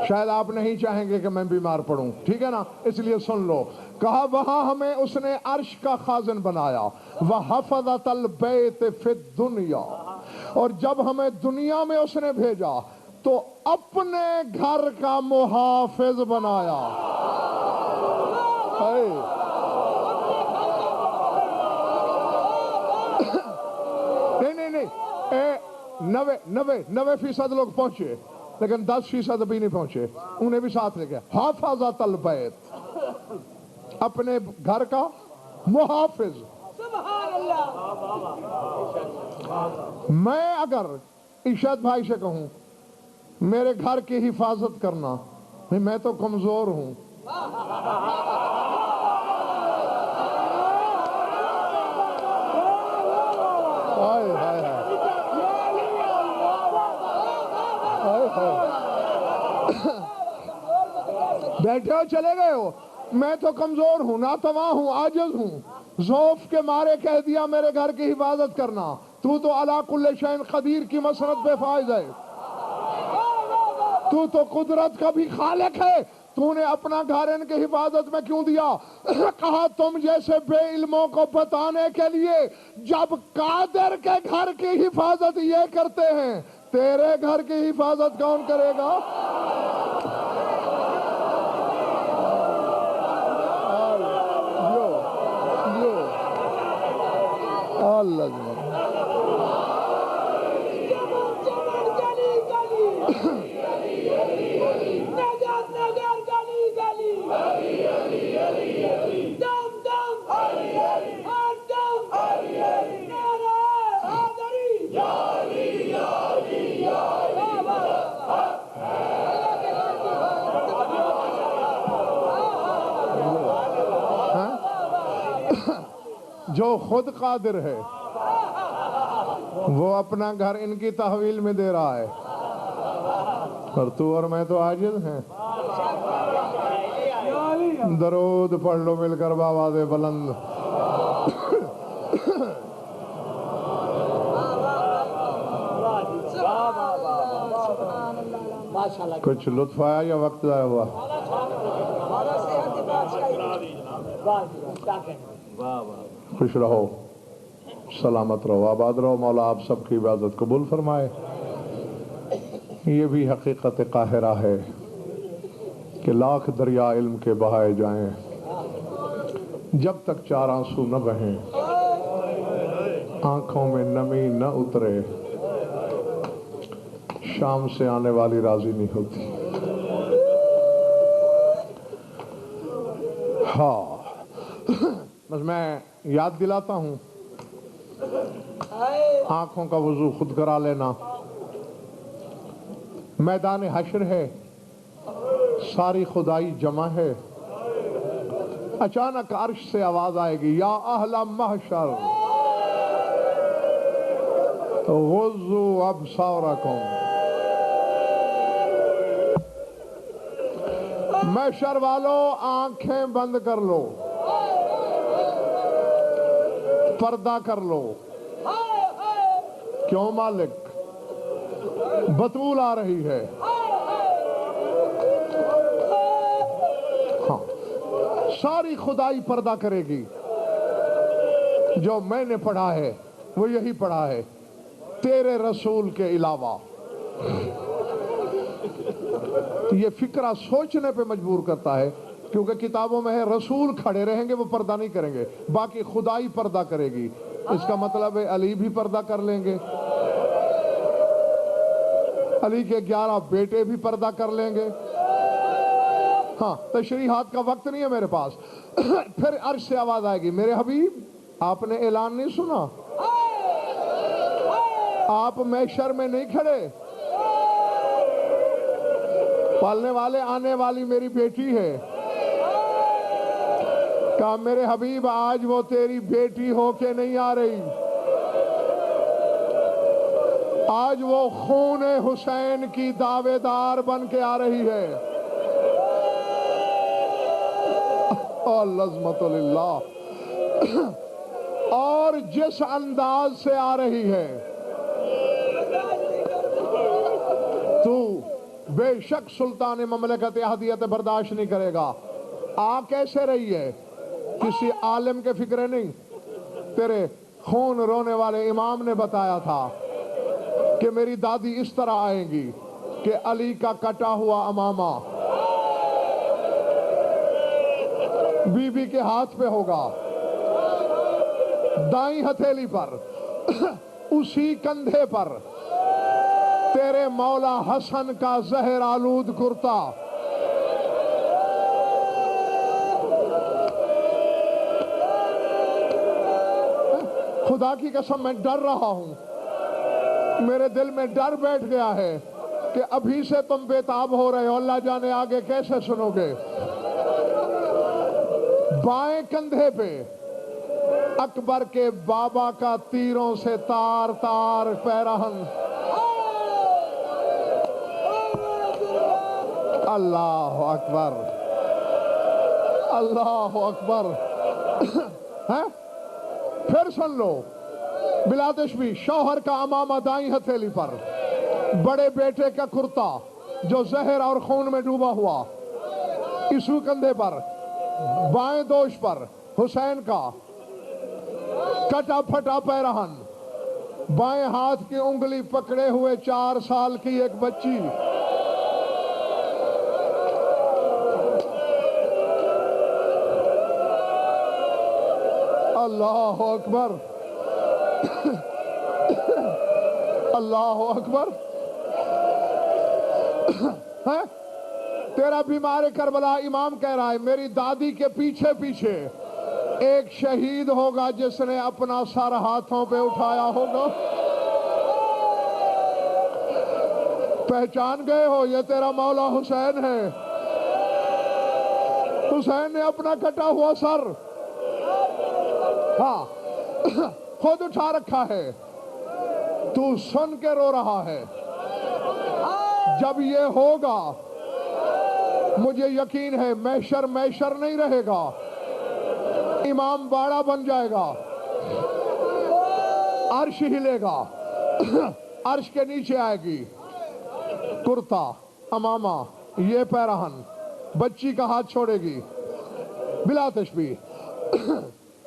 شاید آپ نہیں چاہیں گے کہ میں بیمار پڑوں، ٹھیک ہے نا، اس لیے سن لو. کہا وہاں ہمیں اس نے عرش کا خازن بنایا. وَحَفَظَتَ الْبَيْتِ فِي الدُّنْيَا. اور جب ہمیں دنیا میں اس نے بھیجا تو اپنے گھر کا محافظ بنایا. نہیں 90% لوگ پہنچے لیکن 10% ابھی نہیں پہنچے، انہیں بھی ساتھ لے گئے. حافظت البیت، اپنے گھر کا محافظ. سبحان اللہ. میں اگر ارشاد بھائی سے کہوں میرے گھر کی حفاظت کرنا، میں تو کمزور ہوں. بیٹھے ہو چلے گئے ہو، میں تو کمزور ہوں، ناتواں ہوں، عاجز ہوں. ذوف کے مارے کہہ دیا میرے گھر کی حفاظت کرنا. تو علی کل شیء قدیر کی مسند پہ فائز ہے. تو قدرت کا بھی خالق ہے. تو نے اپنا گھر ان کی حفاظت میں کیوں دیا؟ کہا تم جیسے بے علموں کو بتانے کے لیے جب قادر کے گھر کی حفاظت یہ کرتے ہیں، تیرے گھر کی حفاظت کون کرے گا؟ اللہ جو خود قادر ہے وہ اپنا گھر ان کی تحویل میں دے رہا ہے، اور تو اور میں تو عاجز ہیں. درود پڑھ لو مل کر بآواز بلند. کچھ لطف آیا یا وقت ضائع ہوا؟ خوش رہو، سلامت رہو، آباد رہو. مولا آپ سب کی عبادت قبول فرمائے. یہ بھی حقیقت قاہرہ ہے کہ لاکھ دریا علم کے بہائے جائیں، جب تک چار آنسو نہ بہیں، آنکھوں میں نمی نہ اترے، شام سے آنے والی راضی نہیں ہوتی۔ ہاں، بس میں یاد دلاتا ہوں، آنکھوں کا وضو خود کرا لینا۔ میدان حشر ہے، ساری خدائی جمع ہے، اچانک عرش سے آواز آئے گی، یا اہل محشر غضوا ابصارکم۔ محشر والو آنکھیں بند کر لو، پردہ کر لو۔ کیوں مالک؟ بطول آ رہی ہے۔ ہاں، ساری خدائی پردہ کرے گی۔ جو میں نے پڑھا ہے وہ یہی پڑھا ہے، تیرے رسول کے علاوہ۔ یہ فکرہ سوچنے پہ مجبور کرتا ہے، کیونکہ کتابوں میں ہے رسول کھڑے رہیں گے، وہ پردہ نہیں کریں گے، باقی خدائی پردہ کرے گی۔ اس کا مطلب ہے علی بھی پردہ کر لیں گے، علی کے 11 بیٹے بھی پردہ کر لیں گے۔ ہاں، تشریحات کا وقت نہیں ہے میرے پاس۔ پھر عرش سے آواز آئے گی، میرے حبیب آپ نے اعلان نہیں سنا؟ آپ محشر میں نہیں کھڑے؟ پالنے والے آنے والی میری بیٹی ہے۔ کہا میرے حبیب آج وہ تیری بیٹی ہو کے نہیں آ رہی، آج وہ خون حسین کی دعوے دار بن کے آ رہی ہے۔ العظمت للہ۔ اور جس انداز سے آ رہی ہے، تو بے شک سلطان مملکت احدیت برداشت نہیں کرے گا۔ آ کیسے رہی ہے؟ کسی عالم کے فکرے نہیں، تیرے خون رونے والے امام نے بتایا تھا کہ میری دادی اس طرح آئیں گی کہ علی کا کٹا ہوا امامہ بی بی کے ہاتھ پہ ہوگا، دائیں ہتھیلی پر، اسی کندھے پر تیرے مولا حسن کا زہر آلود کرتا۔ خدا کی قسم میں ڈر رہا ہوں، میرے دل میں ڈر بیٹھ گیا ہے کہ ابھی سے تم بےتاب ہو رہے ہو، اللہ جانے آگے کیسے سنو گے۔ بائیں کندھے پہ اکبر کے بابا کا تیروں سے تار تار پیرہن۔ اللہ اکبر، اللہ اکبر۔ پھر سن لو، بلا تشبیہ، شوہر کا امامہ دائیں ہتھیلی پر، بڑے بیٹے کا کرتا جو زہر اور خون میں ڈوبا ہوا اسی کندھے پر، بائیں دوش پر حسین کا کٹا پھٹا پیرہن، بائیں ہاتھ کی انگلی پکڑے ہوئے 4 سال کی ایک بچی۔ اللہ اکبر، اللہ اکبر۔ تیرا بیمار کربلا امام کہہ رہا ہے میری دادی کے پیچھے پیچھے ایک شہید ہوگا جس نے اپنا سر ہاتھوں پہ اٹھایا ہوگا۔ پہچان گئے ہو، یہ تیرا مولا حسین ہے۔ حسین نے اپنا کٹا ہوا سر ہاں خود اٹھا رکھا ہے، تو سن کے رو رہا ہے۔ جب یہ ہوگا مجھے یقین ہے محشر محشر نہیں رہے گا، امام باڑا بن جائے گا، عرش ہلے گا، عرش کے نیچے آئے گی کرتا امامہ، یہ پیرہن، بچی کا ہاتھ چھوڑے گی، بلا تشبیہ۔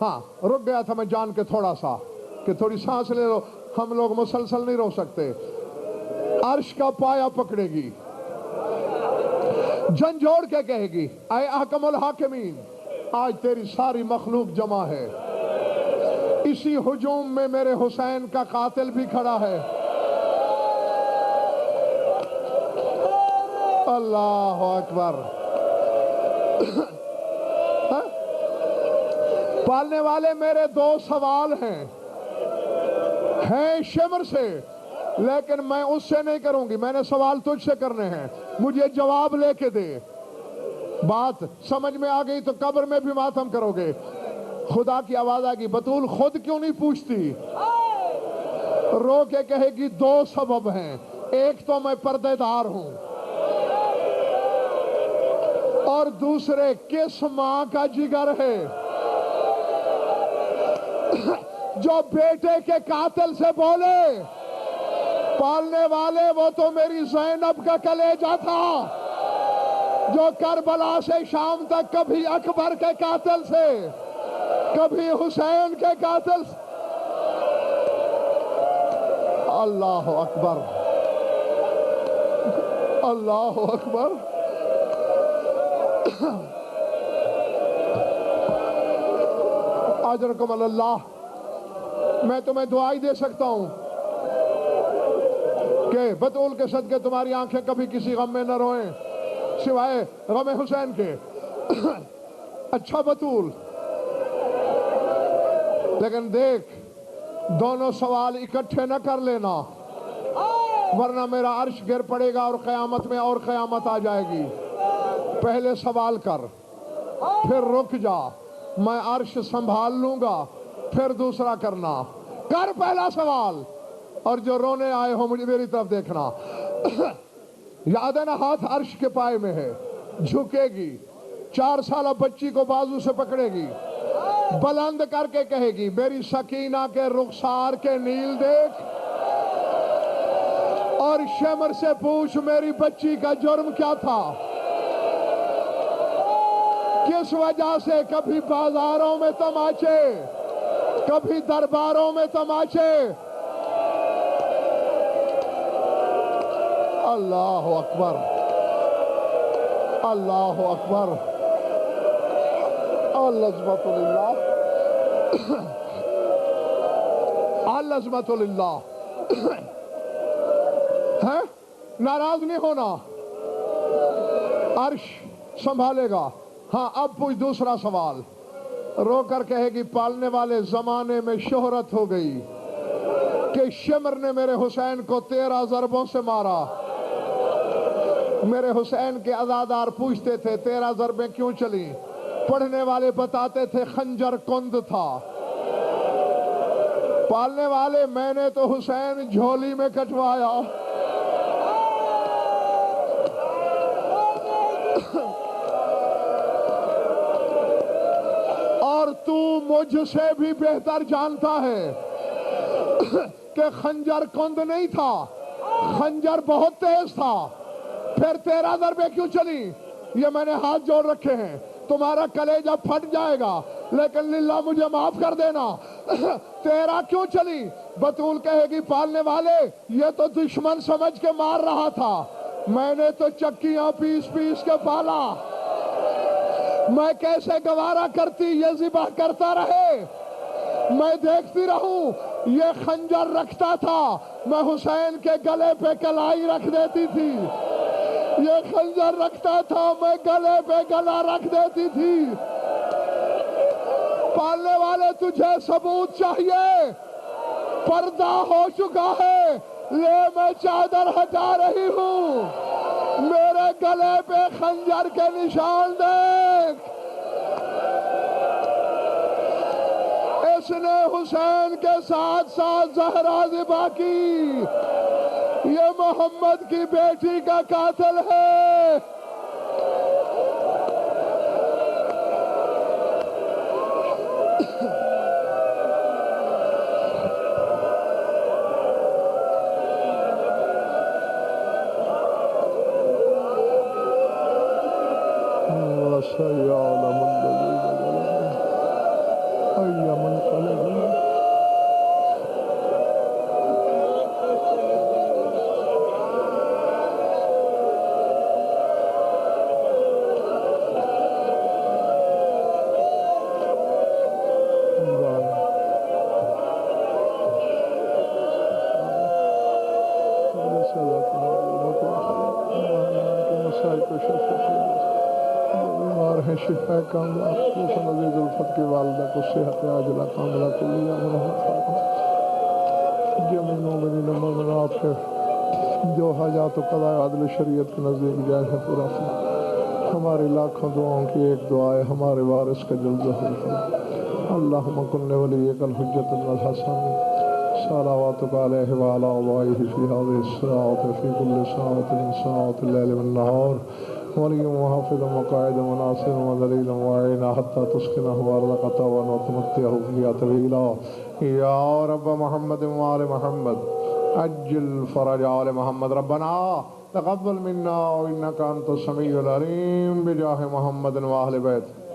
ہاں، رک گیا تھا میں جان کے تھوڑا سا کہ تھوڑی سانس لے لو، ہم لوگ مسلسل نہیں رو سکتے۔ عرش کا پایا پکڑے گی، جھنجھوڑ کے کہے گی اے احکم الحاکمین، آج تیری ساری مخلوق جمع ہے، اسی ہجوم میں میرے حسین کا قاتل بھی کھڑا ہے۔ اللہ اکبر۔ پالنے والے میرے دو سوال ہیں شمر سے، لیکن میں اس سے نہیں کروں گی، میں نے سوال تجھ سے کرنے ہیں، مجھے جواب لے کے دے۔ بات سمجھ میں آ گئی تو قبر میں بھی ماتم کرو گے۔ خدا کی آواز آ گئی، بطول خود کیوں نہیں پوچھتی؟ رو کے کہے گی دو سبب ہیں، ایک تو میں پردے دار ہوں، اور دوسرے کس ماں کا جگر ہے جو بیٹے کے قاتل سے بولے؟ پالنے والے وہ تو میری زینب کا کلیجہ تھا جو کربلا سے شام تک کبھی اکبر کے قاتل سے، کبھی حسین کے قاتل سے۔ اللہ اکبر، اللہ اکبر۔ اجرکم اللہ۔ میں تمہیں دعائی دے سکتا ہوں کہ بطول کے صدقے تمہاری آنکھیں کبھی کسی غم میں نہ روئیں سوائے غم حسین کے۔ اچھا بطول، لیکن دیکھ دونوں سوال اکٹھے نہ کر لینا، ورنہ میرا عرش گر پڑے گا اور قیامت میں اور قیامت آ جائے گی۔ پہلے سوال کر، پھر رک جا، میں عرش سنبھال لوں گا، پھر دوسرا کرنا۔ کر پہلا سوال، اور جو رونے آئے ہو مجھے میری طرف دیکھنا۔ یاد ہے نا، ہاتھ عرش کے پائے میں ہے، جھکے گی، 4 سالہ بچی کو بازو سے پکڑے گی، بلند کر کے کہے گی میری سکینہ کے رخسار کے نیل دیکھ، اور شمر سے پوچھ میری بچی کا جرم کیا تھا، کس وجہ سے کبھی بازاروں میں تماچے، کبھی درباروں میں تماچے۔ اللہ اکبر، اللہ اکبر، العظمت للہ، العظمت للہ۔ ہے ناراض نہیں ہونا، عرش سنبھالے گا۔ ہاں اب پوچھ دوسرا سوال۔ رو کر کہے گی پالنے والے زمانے میں شہرت ہو گئی کہ شمر نے میرے حسین کو 13 ضربوں سے مارا۔ میرے حسین کے عزادار پوچھتے تھے 13 ضربیں کیوں چلیں؟ پڑھنے والے بتاتے تھے خنجر کند تھا۔ پالنے والے میں نے تو حسین جھولی میں کٹوایا۔ اور تو مجھ سے بھی بہتر جانتا ہے کہ خنجر کند نہیں تھا، خنجر بہت تیز تھا۔ پھر 13 ضربیں کیوں چلی؟ یہ میں نے ہاتھ جوڑ رکھے ہیں، تمہارا کلیجہ پھٹ جائے گا، لیکن للہ مجھے معاف کر دینا۔ 13 کیوں چلی؟ بطول کہے گی پالنے والے یہ تو دشمن سمجھ کے مار رہا تھا، میں نے تو چکیاں پیس پیس کے پالا، میں کیسے گوارا کرتی یہ ذبح کرتا رہے، میں دیکھتی رہوں یہ خنجر رکھتا تھا، میں حسین کے گلے پہ کلائی رکھ دیتی تھی، یہ خنجر رکھتا تھا میں گلے پہ گلا رکھ دیتی تھی۔ پالنے والے تجھے ثبوت چاہیے، پردہ ہو چکا ہے، لے میں چادر ہٹا رہی ہوں، میرے گلے پہ خنجر کے نشان دیکھ۔ اس نے حسین کے ساتھ ساتھ زہرا ذبح کی، یہ محمد کی بیٹی کا قاتل ہے۔ شفا کاملہ خصوصاً عزیز الفت کی والدہ کو صحت عاجلہ کاملہ کلیہ مرحمت فرما جميع المؤمنین والمؤمنات کے جو حاجات و قضاء عدل شریعت کے نزدیک جائز ہے پورا فرما ہماری لاکھوں دعاؤں کی ایک دعا ہے ہمارے وارث کا جلد ظہور فرما اللہم کن ولیک الحجۃ الحسن صلواتک علیہ وعلی آبائہ فی هذه الساعة فی کل ساعة من ساعات اللیل والنہار ولی وحافظ وقائد وناصر ودلیل وعینا حتی تسکنہ ارضک طوعا وتمتعہ فیہا طویلا یا رب محمد وآل محمد عجل فرج آل محمد ربنا تقبل منا انک انت السمیع العلیم بجاہ محمد و اہل بیت